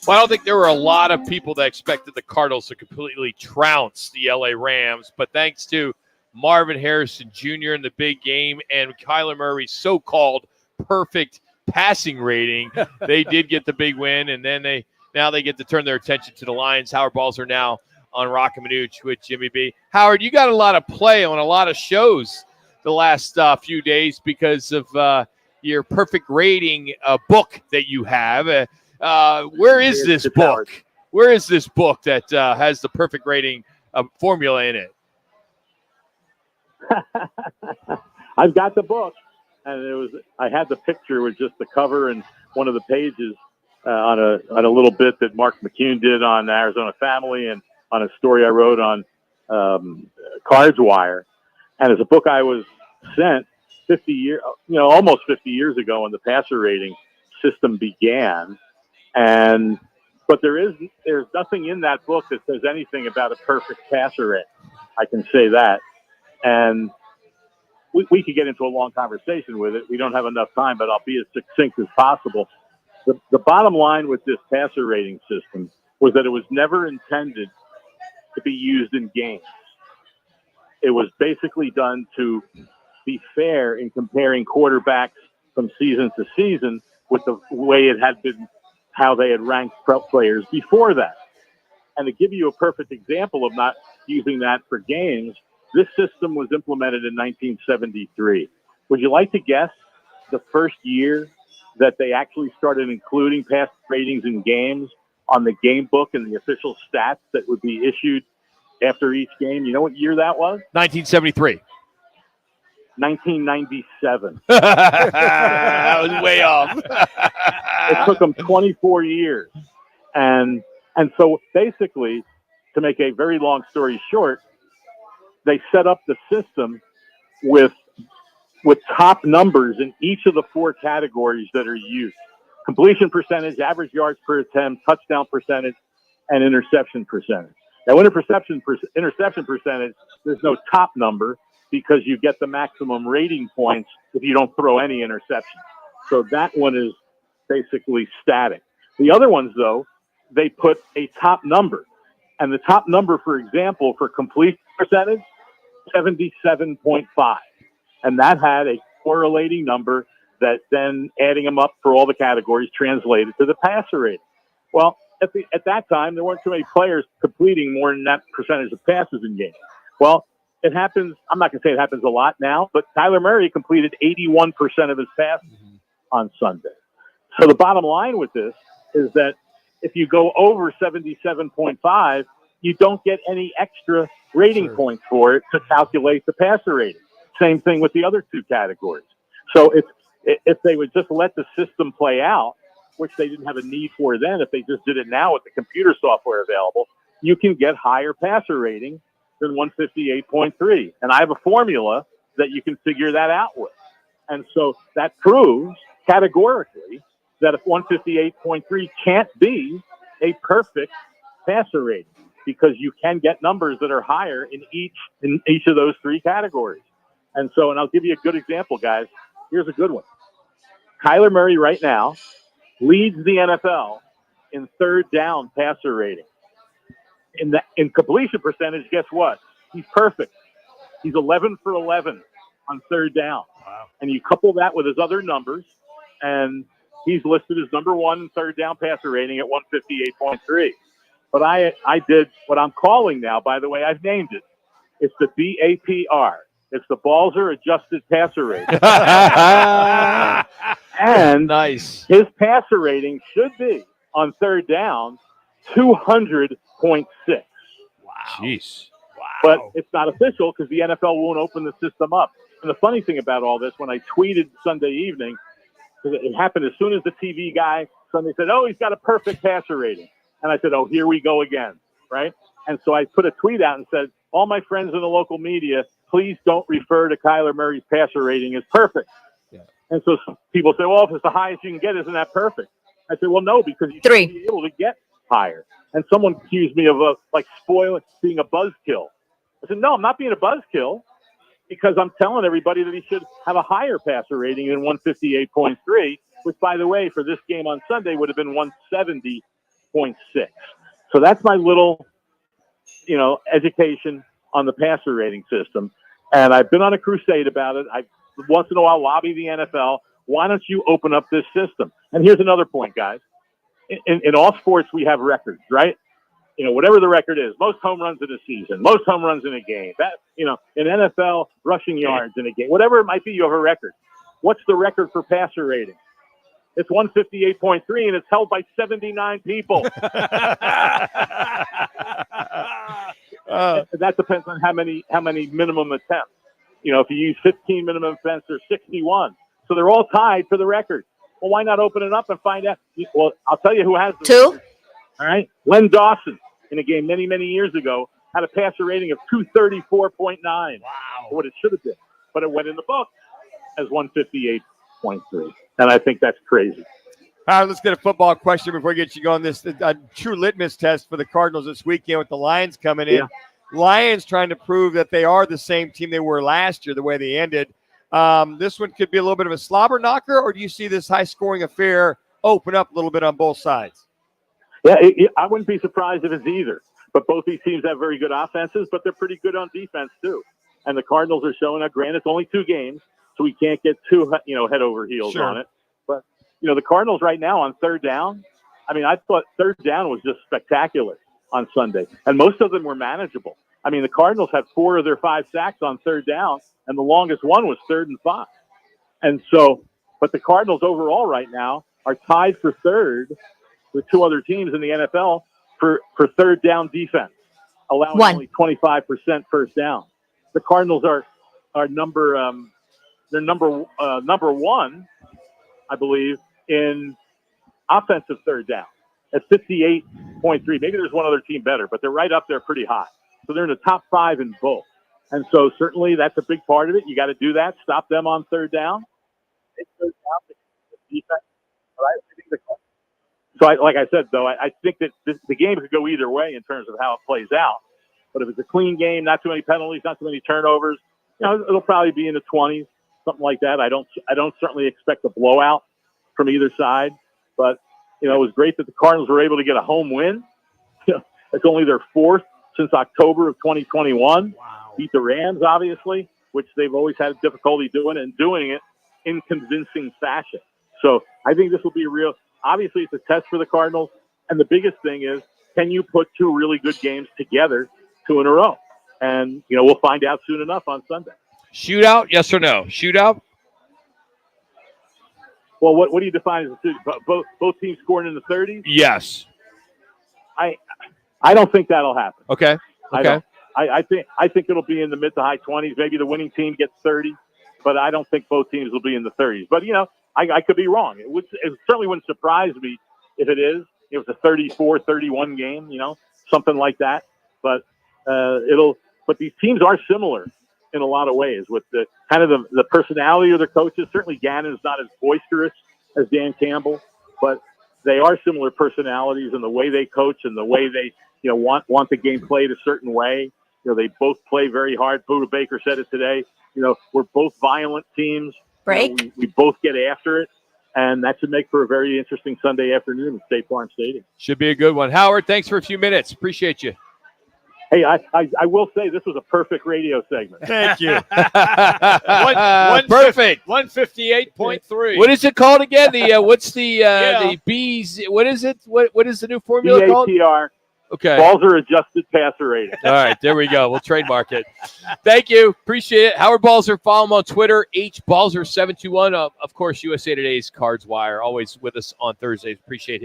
Well, I don't think there were a lot of people that expected the Cardinals to completely trounce the LA Rams, but thanks to Marvin Harrison Jr. in the big game and Kyler Murray's so-called perfect passing rating, they did get the big win, and then now they get to turn their attention to the Lions. Howard Balzer now on Rock and Minuch with Jimmy B. Howard, you got a lot of play on a lot of shows the last few days because of your perfect rating book that you have. Where is this book? Where is this book that has the perfect rating formula in it? I've got the book, and I had the picture with just the cover and one of the pages on a little bit that Mark McCune did on Arizona Family and on a story I wrote on Cards Wire. And it's a book I was sent almost 50 years ago when the passer rating system began. But there's nothing in that book that says anything about a perfect passer rating. I can say that. And we could get into a long conversation with it. We don't have enough time, but I'll be as succinct as possible. The bottom line with this passer rating system was that it was never intended to be used in games. It was basically done to be fair in comparing quarterbacks from season to season with the way it had been, how they had ranked players before that. And to give you a perfect example of not using that for games, this system was implemented in 1973. Would you like to guess the first year that they actually started including pass ratings in games on the game book and the official stats that would be issued after each game? You know what year that was? 1973. 1997. I was way off. It took them 24 years. And so basically, to make a very long story short, they set up the system with top numbers in each of the four categories that are used: completion percentage, average yards per attempt, touchdown percentage, and interception percentage. Now, interception percentage, there's no top number because you get the maximum rating points if you don't throw any interceptions. So that one is basically static. The other ones, though, they put a top number. And the top number, for example, for complete percentage, 77.5. And that had a correlating number that then, adding them up for all the categories, translated to the passer rating. Well, at that time, there weren't too many players completing more than that percentage of passes in games. Well, it happens. I'm not going to say it happens a lot now, but Kyler Murray completed 81% of his passes on Sunday. So the bottom line with this is that if you go over 77.5, you don't get any extra rating points for it to calculate the passer rating. Same thing with the other two categories. So if they would just let the system play out, which they didn't have a need for then, if they just did it now with the computer software available, you can get higher passer rating than 158.3. And I have a formula that you can figure that out with. And so that proves categorically that if 158.3 can't be a perfect passer rating, because you can get numbers that are higher in each of those three categories. And I'll give you a good example, guys. Here's a good one. Kyler Murray right now leads the NFL in third down passer rating. In completion percentage, guess what? He's perfect. He's 11 for 11 on third down. Wow. And you couple that with his other numbers, and he's listed as number one in third down passer rating at 158.3. But I did what I'm calling now, by the way, I've named it. It's the BAPR. It's the Balzer adjusted passer rating. And nice. His passer rating should be on third down 200.6. Wow. Jeez. Wow. But it's not official because the NFL won't open the system up. And the funny thing about all this, when I tweeted Sunday evening, it happened as soon as the TV guy Sunday said, "Oh, he's got a perfect passer rating." And I said, "Oh, here we go again," right? And so I put a tweet out and said, "All my friends in the local media, please don't refer to Kyler Murray's passer rating as perfect." Yeah. And so people say, "Well, if it's the highest you can get, isn't that perfect?" I said, "Well, no, because you should be able to get higher." And someone accused me of being a buzzkill. I said, "No, I'm not being a buzzkill, because I'm telling everybody that he should have a higher passer rating than 158.3, which, by the way, for this game on Sunday would have been 170 58.6. So that's my little, education on the passer rating system. And I've been on a crusade about it. I once in a while lobby the NFL. Why don't you open up this system? And here's another point, guys. In all sports, we have records, right? Whatever the record is, most home runs in a season, most home runs in a game, in NFL, rushing yards in a game, whatever it might be, you have a record. What's the record for passer rating? It's 158.3, and it's held by 79 people. That depends on how many minimum attempts. If you use 15 minimum attempts, there's 61. So they're all tied for the record. Well, why not open it up and find out? Well, I'll tell you who has the 2. record. All right. Len Dawson, in a game many, many years ago, had a passer rating of 234.9. Wow. What it should have been. But it went in the book as 158.3. And I think that's crazy. All right, let's get a football question before we get you going. This a true litmus test for the Cardinals this weekend with the Lions coming in. Yeah. Lions trying to prove that they are the same team they were last year, the way they ended. This one could be a little bit of a slobber knocker, or do you see this high-scoring affair open up a little bit on both sides? Yeah, I wouldn't be surprised if it's either. But both these teams have very good offenses, but they're pretty good on defense too. And the Cardinals are showing up. Granted, it's only 2 games, so we can't get too head over heels on it. But the Cardinals right now on third down. I mean, I thought third down was just spectacular on Sunday, and most of them were manageable. I mean, the Cardinals had 4 of their 5 sacks on third down, and the longest one was 3rd and 5. And so, but the Cardinals overall right now are tied for third with 2 other teams in the NFL for third down defense, allowing only 25% first down. The Cardinals are number 1, I believe, in offensive third down at 58.3. Maybe there's one other team better, but they're right up there pretty high. So they're in the top 5 in both. And so certainly that's a big part of it. You got to do that. Stop them on third down. Defense. So like I said, though, I think that the game could go either way in terms of how it plays out. But if it's a clean game, not too many penalties, not too many turnovers, it'll probably be in the 20s, something like that. I don't certainly expect a blowout from either side. But, it was great that the Cardinals were able to get a home win. It's only their 4th since October of 2021. Wow. Beat the Rams, obviously, which they've always had difficulty doing, and doing it in convincing fashion. So I think this will be obviously it's a test for the Cardinals. And the biggest thing is, can you put 2 really good games together 2 in a row? And, we'll find out soon enough on Sunday. Shootout, yes or no? Shootout? Well, what do you define as a shootout? Both teams scoring in the 30s? Yes. I don't think that'll happen. Okay. I think it'll be in the mid to high 20s. Maybe the winning team gets 30, but I don't think both teams will be in the 30s. But, I could be wrong. It certainly wouldn't surprise me if it is. It was a 34-31 game, something like that. But but these teams are similar in a lot of ways with the kind of the personality of their coaches. Certainly Gannon's not as boisterous as Dan Campbell, but they are similar personalities in the way they coach and the way they, want the game played a certain way. They both play very hard. Buda Baker said it today. We're both violent teams. Break. We both get after it, and that should make for a very interesting Sunday afternoon at State Farm Stadium. Should be a good one. Howard, thanks for a few minutes. Appreciate you. Hey, I will say this was a perfect radio segment. Thank you. Perfect. 158.3. What is it called again? The B's? What is it? What is the new formula called? BATR. Okay. Balzer adjusted passer rating. All right, there we go. We'll trademark it. Thank you. Appreciate it. Howard Balzer. Follow him on Twitter, hbalzer721. Of course, USA Today's Cards Wire. Always with us on Thursdays. Appreciate it.